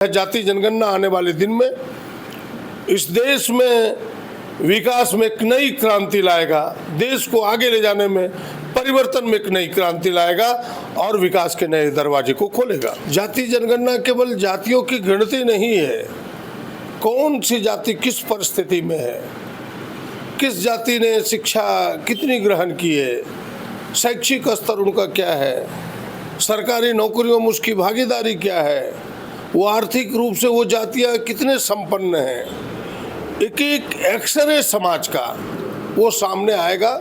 जाति जनगणना आने वाले दिन में इस देश में विकास में एक नई क्रांति लाएगा, देश को आगे ले जाने में परिवर्तन में एक नई क्रांति लाएगा और विकास के नए दरवाजे को खोलेगा। जाति जनगणना केवल जातियों की गिनती नहीं है, कौन सी जाति किस परिस्थिति में है, किस जाति ने शिक्षा कितनी ग्रहण की है, शैक्षिक स्तर उनका क्या है, सरकारी नौकरियों में उसकी भागीदारी क्या है, वो आर्थिक रूप से वो जातियाँ कितने संपन्न हैं, एक एक एक्सरे समाज का वो सामने आएगा।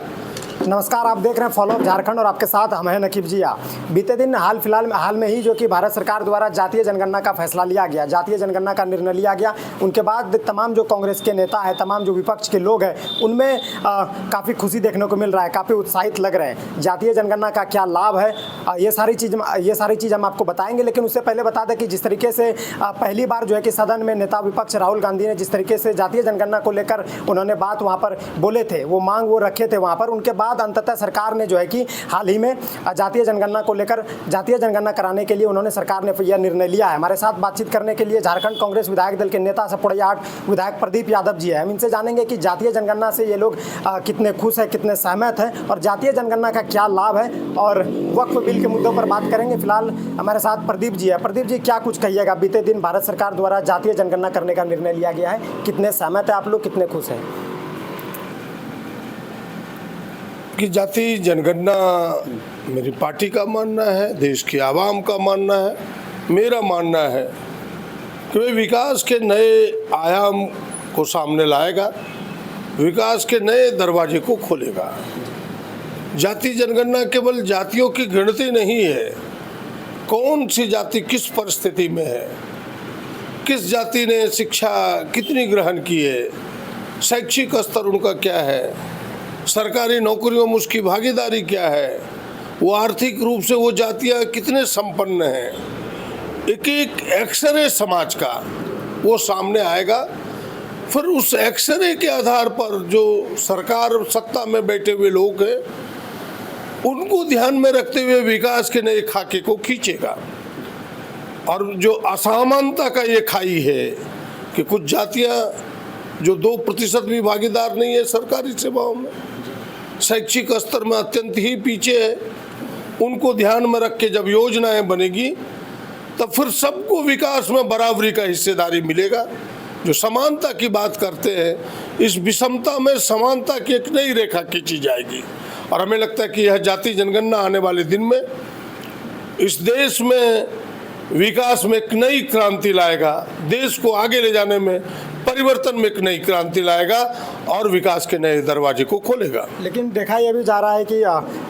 नमस्कार, आप देख रहे हैं फॉलो अप झारखंड और आपके साथ हम हैं नकीब जिया। बीते दिन हाल में ही जो कि भारत सरकार द्वारा जातीय जनगणना का फैसला लिया गया, जातीय जनगणना का निर्णय लिया गया, उनके बाद तमाम जो कांग्रेस के नेता हैं, तमाम जो विपक्ष के लोग हैं, उनमें काफ़ी खुशी देखने को मिल रहा है, काफ़ी उत्साहित लग रहे हैं। जातीय जनगणना का क्या लाभ है, ये सारी चीज़ हम आपको बताएंगे। लेकिन उससे पहले बता दें कि जिस तरीके से पहली बार जो है कि सदन में नेता विपक्ष राहुल गांधी ने जिस तरीके से जातीय जनगणना को लेकर उन्होंने बात वहाँ पर बोले थे, वो मांग वो रखे थे वहाँ पर, उनके बाद अंततः सरकार ने जो है कि हाल ही में जातीय जनगणना को लेकर जातीय जनगणना कराने के लिए उन्होंने सरकार ने यह निर्णय लिया है। हमारे साथ बातचीत करने के लिए झारखंड कांग्रेस विधायक दल के नेता सपोड़ैयाट विधायक प्रदीप यादव जी है। हम इनसे जानेंगे कि जातीय जनगणना से ये लोग कितने खुश हैं, कितने सहमत हैं और जातीय जनगणना का क्या लाभ है, और वक्फ बिल के मुद्दों पर बात करेंगे। फिलहाल हमारे साथ प्रदीप जी है। प्रदीप जी, क्या कुछ कहिएगा, बीते दिन भारत सरकार द्वारा जातीय जनगणना करने का निर्णय लिया गया है, कितने सहमत हैं आप लोग, कितने खुश हैं? कि जाति जनगणना मेरी पार्टी का मानना है, देश की आवाम का मानना है, मेरा मानना है कि वे विकास के नए आयाम को सामने लाएगा, विकास के नए दरवाजे को खोलेगा। जाति जनगणना केवल जातियों की गिनती नहीं है, कौन सी जाति किस परिस्थिति में है, किस जाति ने शिक्षा कितनी ग्रहण की है, शैक्षिक स्तर उनका क्या है, सरकारी नौकरियों में उसकी भागीदारी क्या है, वो आर्थिक रूप से वो जातियाँ कितने संपन्न हैं, एक एक एक्सरे समाज का वो सामने आएगा। फिर उस एक्सरे के आधार पर जो सरकार सत्ता में बैठे हुए लोग हैं, उनको ध्यान में रखते हुए विकास के नए खाके को खींचेगा। और जो असमानता का ये खाई है कि कुछ जातियाँ जो 2% भी भागीदार नहीं है सरकारी सेवाओं में, शैक्षिक स्तर में अत्यंत ही पीछे है, उनको ध्यान में रख के जब योजनाएं बनेगी तब फिर सबको विकास में बराबरी का हिस्सेदारी मिलेगा। जो समानता की बात करते हैं, इस विषमता में समानता की एक नई रेखा खींची जाएगी। और हमें लगता है कि यह जाति जनगणना आने वाले दिन में इस देश में विकास में एक नई क्रांति लाएगा, देश को आगे ले जाने में परिवर्तन में एक नई क्रांति लाएगा और विकास के नए दरवाजे को खोलेगा। लेकिन देखा यह भी जा रहा है कि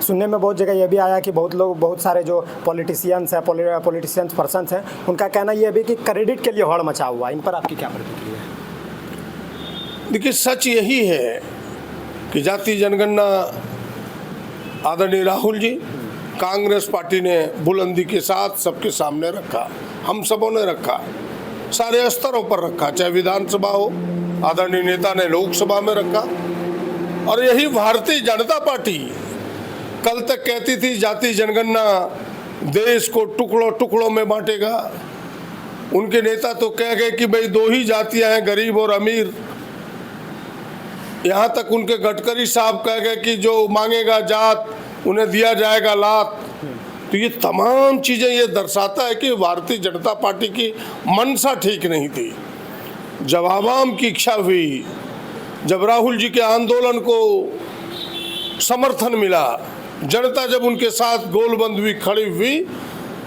सुनने में बहुत जगह यह भी आया कि बहुत सारे जो पॉलिटिशियंस पर्सन्स हैं, उनका कहना यह भी कि क्रेडिट के लिए हड़ मचा हुआ है। इन पर आपकी क्या प्रतिक्रिया है? देखिए, सच यही है कि जाति जनगणना आदरणीय राहुल जी, कांग्रेस पार्टी ने बुलंदी के साथ सबके सामने रखा, हम सबों ने रखा, सारे स्तरों पर रखा, चाहे विधानसभा हो, आदरणीय नेता ने लोकसभा में रखा। और यही भारतीय जनता पार्टी कल तक कहती थी जाति जनगणना देश को टुकड़ों टुकड़ों में बांटेगा। उनके नेता तो कह गए कि भाई 2 ही जातियां हैं, गरीब और अमीर। यहाँ तक उनके गडकरी साहब कह गए कि जो मांगेगा जात उन्हें दिया जाएगा लात। तो ये तमाम चीज़ें ये दर्शाता है कि भारतीय जनता पार्टी की मनसा ठीक नहीं थी। जब आवाम की इच्छा हुई, जब राहुल जी के आंदोलन को समर्थन मिला, जनता जब उनके साथ गोलबंद हुई, खड़ी हुई,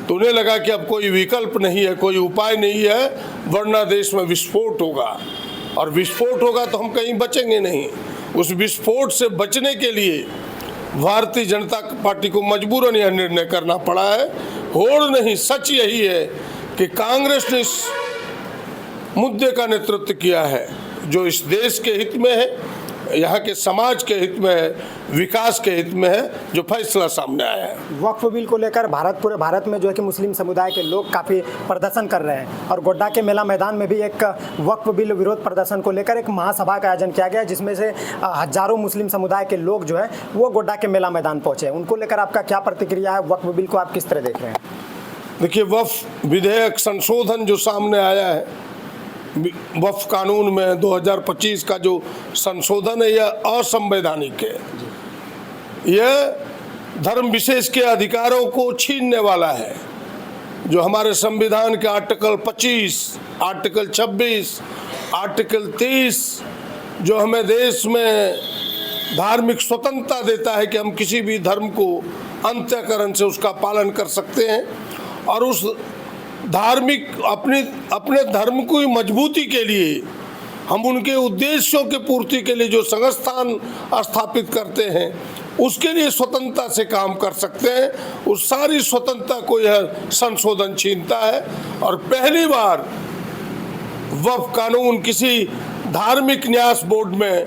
तो उन्हें लगा कि अब कोई विकल्प नहीं है, कोई उपाय नहीं है, वरना देश में विस्फोट होगा। और विस्फोट होगा तो हम कहीं बचेंगे नहीं। उस विस्फोट से बचने के लिए भारतीय जनता पार्टी को मजबूरन यह निर्णय करना पड़ा है। होड़ नहीं, सच यही है कि कांग्रेस ने इस मुद्दे का नेतृत्व किया है जो इस देश के हित में है, यहाँ के समाज के हित में है, विकास के हित में है, जो फैसला सामने आया है। वक्फ बिल को लेकर पूरे भारत में जो है कि मुस्लिम समुदाय के लोग काफ़ी प्रदर्शन कर रहे हैं और गोड्डा के मेला मैदान में भी एक वक्फ बिल विरोध प्रदर्शन को लेकर एक महासभा का आयोजन किया गया, जिसमें से हजारों मुस्लिम समुदाय के लोग जो है वो गोड्डा के मेला मैदान पहुँचे। उनको लेकर आपका क्या प्रतिक्रिया है? वक्फ बिल को आप किस तरह देख रहे हैं? देखिए, वक्फ विधेयक संशोधन जो सामने आया है, वक्फ कानून में 2025 का जो संशोधन है, यह असंवैधानिक है। यह धर्म विशेष के अधिकारों को छीनने वाला है। जो हमारे संविधान के आर्टिकल 25, आर्टिकल 26, आर्टिकल 30 जो हमें देश में धार्मिक स्वतंत्रता देता है कि हम किसी भी धर्म को अंतःकरण से उसका पालन कर सकते हैं और उस धार्मिक अपने धर्म की मजबूती के लिए हम उनके उद्देश्यों के पूर्ति के लिए जो संस्थान स्थापित करते हैं उसके लिए स्वतंत्रता से काम कर सकते हैं। उस सारी स्वतंत्रता को यह संशोधन छीनता है और पहली बार वक्फ कानून किसी धार्मिक न्यास बोर्ड में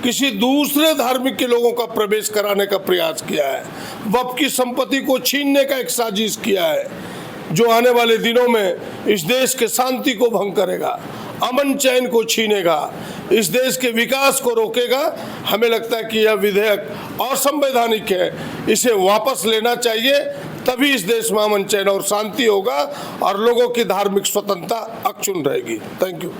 किसी दूसरे धार्मिक के लोगों का प्रवेश कराने का प्रयास किया है। वक्फ की संपत्ति को छीनने का एक साजिश किया है जो आने वाले दिनों में इस देश के शांति को भंग करेगा, अमन चैन को छीनेगा, इस देश के विकास को रोकेगा। हमें लगता है कि यह विधेयक असंवैधानिक है, इसे वापस लेना चाहिए, तभी इस देश में अमन चैन और शांति होगा और लोगों की धार्मिक स्वतंत्रता अक्षुण्ण रहेगी। Thank you.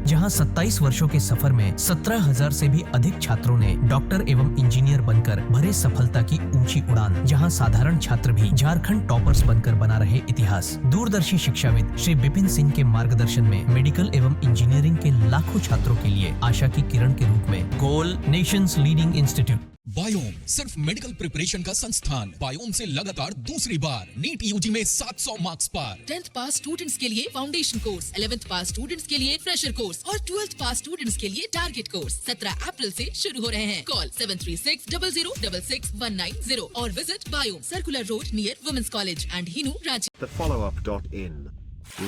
जहां 27 वर्षों के सफर में 17,000 से भी अधिक छात्रों ने डॉक्टर एवं इंजीनियर बनकर भरे सफलता की ऊंची उड़ान, जहां साधारण छात्र भी झारखंड टॉपर्स बनकर बना रहे इतिहास। दूरदर्शी शिक्षाविद श्री विपिन सिंह के मार्गदर्शन में मेडिकल एवं इंजीनियरिंग के लाखों छात्रों के लिए आशा की किरण के रूप में गोल नेशंस लीडिंग इंस्टीट्यूट। बायोम सिर्फ मेडिकल प्रिपरेशन का संस्थान। बायोम से लगातार दूसरी बार नीट यूजी में 700 मार्क्स पार। 10th पास स्टूडेंट्स के लिए फाउंडेशन कोर्स, 11th पास स्टूडेंट्स के लिए फ्रेशर कोर्स और 12th पास स्टूडेंट्स के लिए टारगेट कोर्स 17 अप्रैल से शुरू हो रहे हैं। कॉल 7360066190 और visit Biome, circular road near women's college and Hinoo, Ranchi. thefollowup.in.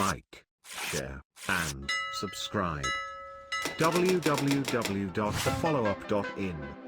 Like, share and subscribe. www.thefollowup.in